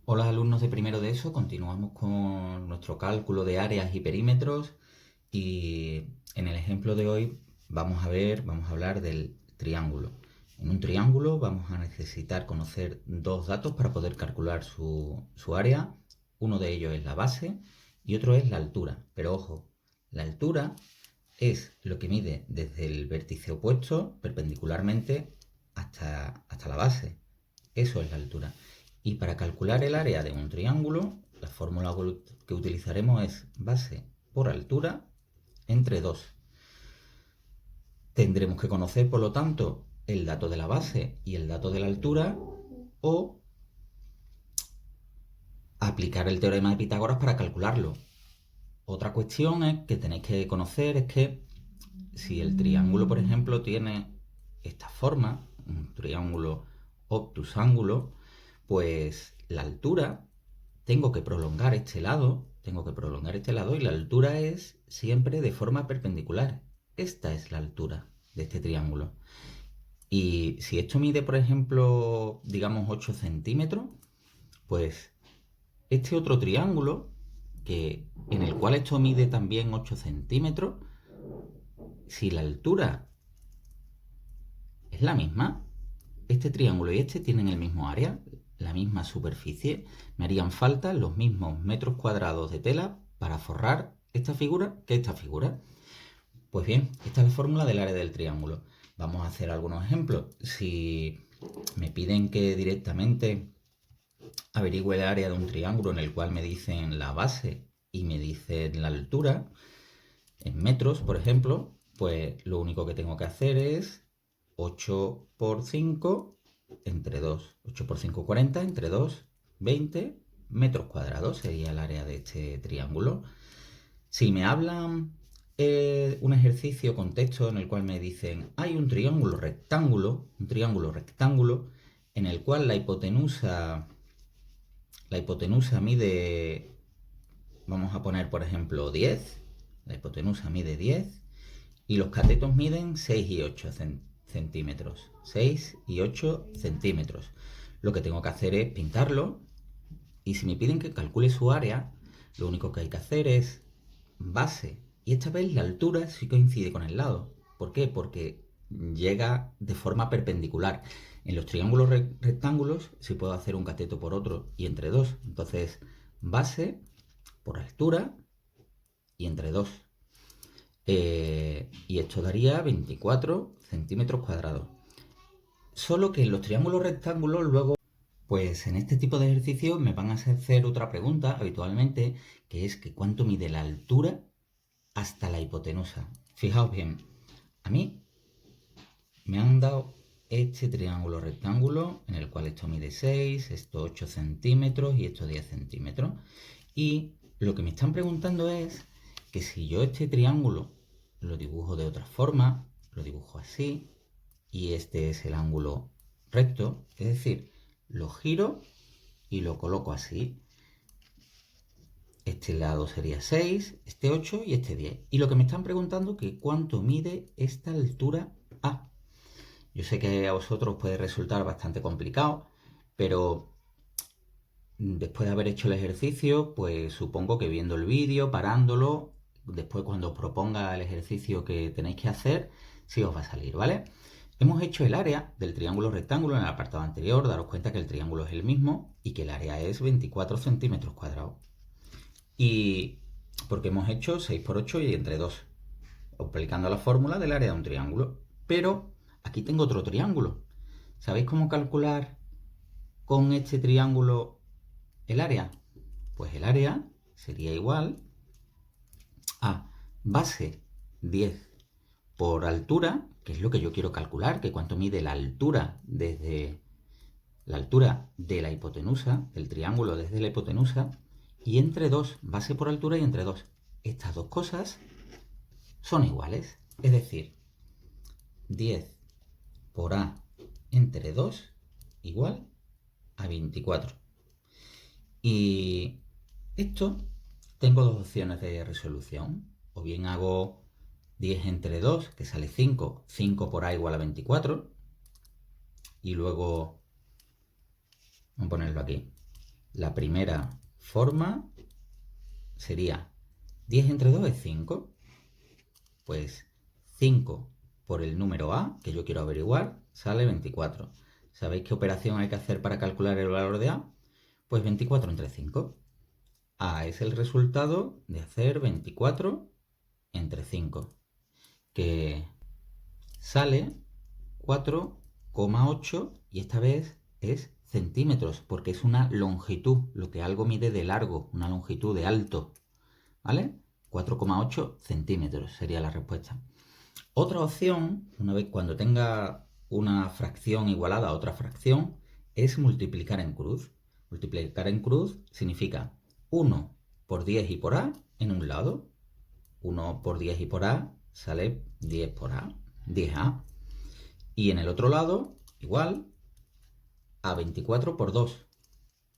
Hola alumnos de primero de ESO, continuamos con nuestro cálculo de áreas y perímetros y en el ejemplo de hoy vamos a hablar del triángulo. En un triángulo vamos a necesitar conocer dos datos para poder calcular su área. Uno de ellos es la base y otro es la altura. Pero ojo, la altura es lo que mide desde el vértice opuesto perpendicularmente hasta la base. Eso es la altura. Y para calcular el área de un triángulo, la fórmula que utilizaremos es base por altura entre 2. Tendremos que conocer, por lo tanto, el dato de la base y el dato de la altura o aplicar el teorema de Pitágoras para calcularlo. Otra cuestión que tenéis que conocer es que si el triángulo, por ejemplo, tiene esta forma, un triángulo obtus ángulo, pues la altura tengo que prolongar este lado y la altura es siempre de forma perpendicular. Esta es la altura de este triángulo. Y si esto mide, por ejemplo, digamos 8 centímetros, pues este otro triángulo, en el cual esto mide también 8 centímetros, si la altura es la misma, este triángulo y este tienen el mismo área, la misma superficie, me harían falta los mismos metros cuadrados de tela para forrar esta figura que esta figura. Pues bien, esta es la fórmula del área del triángulo. Vamos a hacer algunos ejemplos. Si me piden que directamente averigüe el área de un triángulo en el cual me dicen la base y me dicen la altura, en metros, por ejemplo, pues lo único que tengo que hacer es 8 por 5 entre 2. 8 por 5, 40, entre 2, 20 metros cuadrados sería el área de este triángulo. Si me hablan un ejercicio con texto en el cual me dicen hay un triángulo rectángulo, en el cual la hipotenusa mide, vamos a poner por ejemplo 10, la hipotenusa mide 10 y los catetos miden 6 y 8 centímetros. 6 y 8 centímetros. Lo que tengo que hacer es pintarlo y si me piden que calcule su área, lo único que hay que hacer es base. Y esta vez la altura sí coincide con el lado. ¿Por qué? Porque llega de forma perpendicular. En los triángulos rectángulos sí puedo hacer un cateto por otro y entre dos. Entonces, base por altura y entre dos. Y esto daría 24 centímetros cuadrados. Solo que en los triángulos rectángulos luego, pues en este tipo de ejercicios me van a hacer otra pregunta habitualmente, que es que cuánto mide la altura hasta la hipotenusa. Fijaos bien, a mí me han dado este triángulo rectángulo en el cual esto mide 6, esto 8 centímetros y esto 10 centímetros. Y lo que me están preguntando es que si yo este triángulo lo dibujo de otra forma, lo dibujo así, y este es el ángulo recto, es decir, lo giro y lo coloco así. Este lado sería 6, este 8 y este 10. Y lo que me están preguntando es que cuánto mide esta altura A. Yo sé que a vosotros puede resultar bastante complicado, pero después de haber hecho el ejercicio, pues supongo que viendo el vídeo, parándolo, después cuando os proponga el ejercicio que tenéis que hacer, sí os va a salir, ¿vale? Hemos hecho el área del triángulo rectángulo en el apartado anterior, daros cuenta que el triángulo es el mismo y que el área es 24 centímetros cuadrados. Y porque hemos hecho 6 por 8 y entre 2, aplicando la fórmula del área de un triángulo. Pero aquí tengo otro triángulo. ¿Sabéis cómo calcular con este triángulo el área? Pues el área sería igual a base 10 por altura, que es lo que yo quiero calcular, que cuánto mide la altura desde la altura de la hipotenusa, del triángulo desde la hipotenusa, y entre 2, base por altura y entre 2. Estas dos cosas son iguales, es decir, 10 por A entre 2 igual a 24. Y esto tengo dos opciones de resolución. O bien hago 10 entre 2, que sale 5, 5 por A igual a 24. Y luego, vamos a ponerlo aquí, La primera forma sería 10 entre 2 es 5. Pues 5 por el número A, que yo quiero averiguar, sale 24. ¿Sabéis qué operación hay que hacer para calcular el valor de A? Pues 24 entre 5. A es el resultado de hacer 24 entre 5, que sale 4,8 y esta vez es centímetros, porque es una longitud, lo que algo mide de largo, una longitud de alto, ¿vale? 4,8 centímetros sería la respuesta. Otra opción, una vez cuando tenga una fracción igualada a otra fracción, es multiplicar en cruz. Multiplicar en cruz significa 1 por 10 y por A en un lado. 1 por 10 y por A sale 10 por A, 10A. Y en el otro lado, igual, a 24 por 2,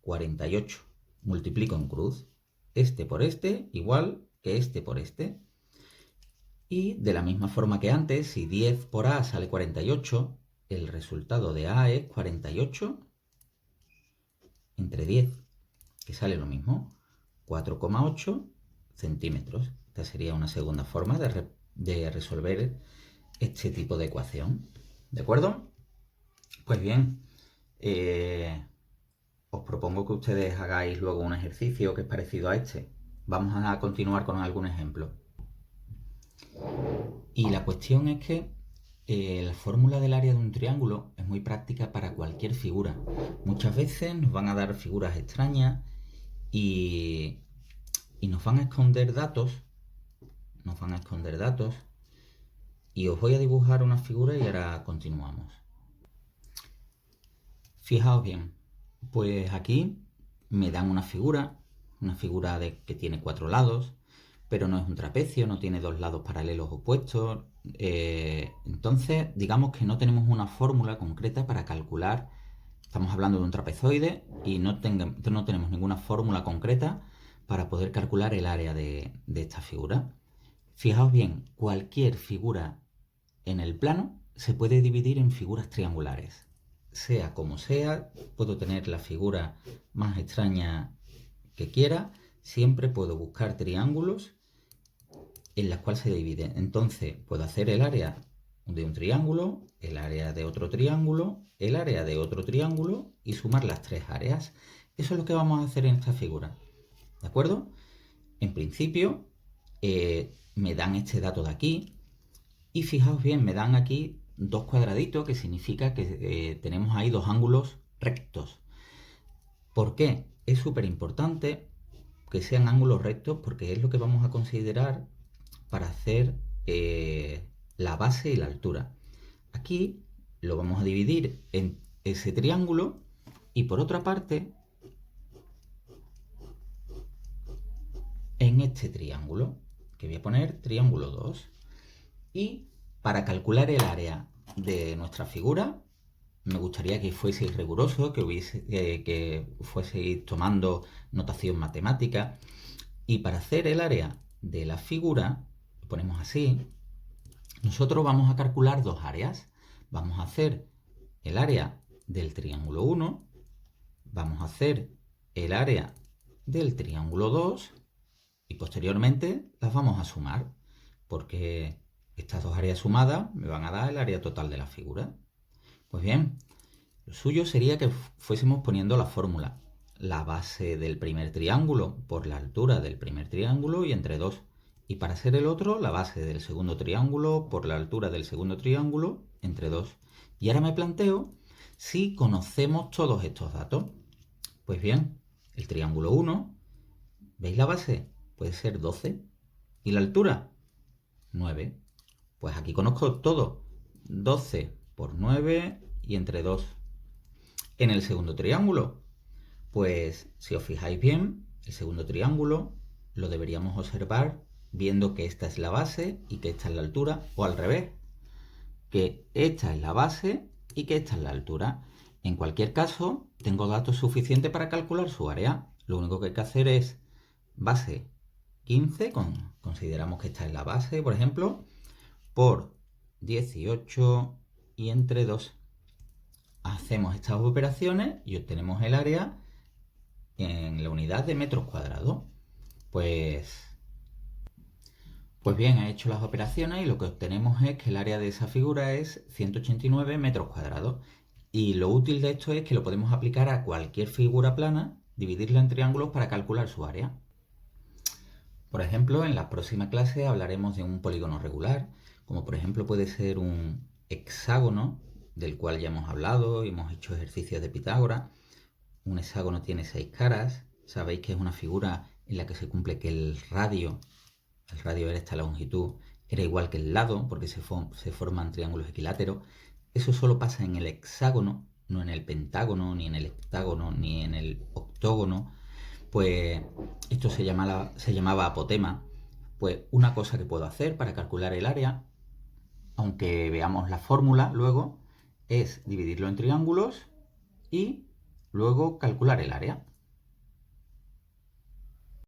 48. Multiplico en cruz. Este por este, igual que este por este. Y de la misma forma que antes, si 10 por A sale 48, el resultado de A es 48 entre 10, que sale lo mismo, 4,8 centímetros. Esta sería una segunda forma de resolver este tipo de ecuación. ¿De acuerdo? Pues bien, os propongo que ustedes hagáis luego un ejercicio que es parecido a este. Vamos a continuar con algún ejemplo. Y la cuestión es que la fórmula del área de un triángulo es muy práctica para cualquier figura. Muchas veces nos van a dar figuras extrañas y nos van a esconder datos. Y os voy a dibujar una figura y ahora continuamos. Fijaos bien, pues aquí me dan una figura que tiene 4 lados, pero no es un trapecio, no tiene 2 lados paralelos opuestos. Entonces, digamos que no tenemos una fórmula concreta para calcular. Estamos hablando de un trapezoide y no tenemos ninguna fórmula concreta para poder calcular el área de esta figura. Fijaos bien, cualquier figura en el plano se puede dividir en figuras triangulares. Sea como sea, puedo tener la figura más extraña que quiera, siempre puedo buscar triángulos en las cuales se divide. Entonces puedo hacer el área de un triángulo, el área de otro triángulo, el área de otro triángulo y sumar las 3 áreas. Eso es lo que vamos a hacer en esta figura. ¿De acuerdo? En principio me dan este dato de aquí y fijaos bien, me dan aquí 2 cuadraditos, que significa que tenemos ahí 2 ángulos rectos. ¿Por qué? Es súper importante que sean ángulos rectos porque es lo que vamos a considerar para hacer la base y la altura. Aquí lo vamos a dividir en ese triángulo y por otra parte en este triángulo, que voy a poner triángulo 2. Y para calcular el área de nuestra figura, me gustaría que fueseis rigurosos, que fueseis tomando notación matemática. Y para hacer el área de la figura, lo ponemos así, nosotros vamos a calcular 2 áreas. Vamos a hacer el área del triángulo 1, vamos a hacer el área del triángulo 2 y posteriormente las vamos a sumar, porque estas 2 áreas sumadas me van a dar el área total de la figura. Pues bien, lo suyo sería que fuésemos poniendo la fórmula. La base del primer triángulo por la altura del primer triángulo y entre 2. Y para hacer el otro, la base del segundo triángulo por la altura del segundo triángulo entre 2. Y ahora me planteo si conocemos todos estos datos. Pues bien, el triángulo 1, ¿veis la base? Puede ser 12. ¿Y la altura? 9. Pues aquí conozco todo. 12 por 9 y entre 2. En el segundo triángulo, pues si os fijáis bien, el segundo triángulo lo deberíamos observar viendo que esta es la base y que esta es la altura, o al revés, que esta es la base y que esta es la altura. En cualquier caso, tengo datos suficientes para calcular su área. Lo único que hay que hacer es base 15, consideramos que esta es la base, por ejemplo, por 18 y entre 2. Hacemos estas operaciones y obtenemos el área la unidad de metros cuadrados. Pues, pues bien, he hecho las operaciones y lo que obtenemos es que el área de esa figura es 189 metros cuadrados. Y lo útil de esto es que lo podemos aplicar a cualquier figura plana, dividirla en triángulos para calcular su área. Por ejemplo, en la próxima clase hablaremos de un polígono regular, como por ejemplo puede ser un hexágono, del cual ya hemos hablado y hemos hecho ejercicios de Pitágoras. Un hexágono tiene 6 caras. Sabéis que es una figura en la que se cumple que el radio de esta longitud, era igual que el lado, porque se forman triángulos equiláteros. Eso solo pasa en el hexágono, no en el pentágono, ni en el heptágono, ni en el octógono. Pues esto se llamaba apotema. Pues una cosa que puedo hacer para calcular el área, aunque veamos la fórmula luego, es dividirlo en triángulos y luego calcular el área.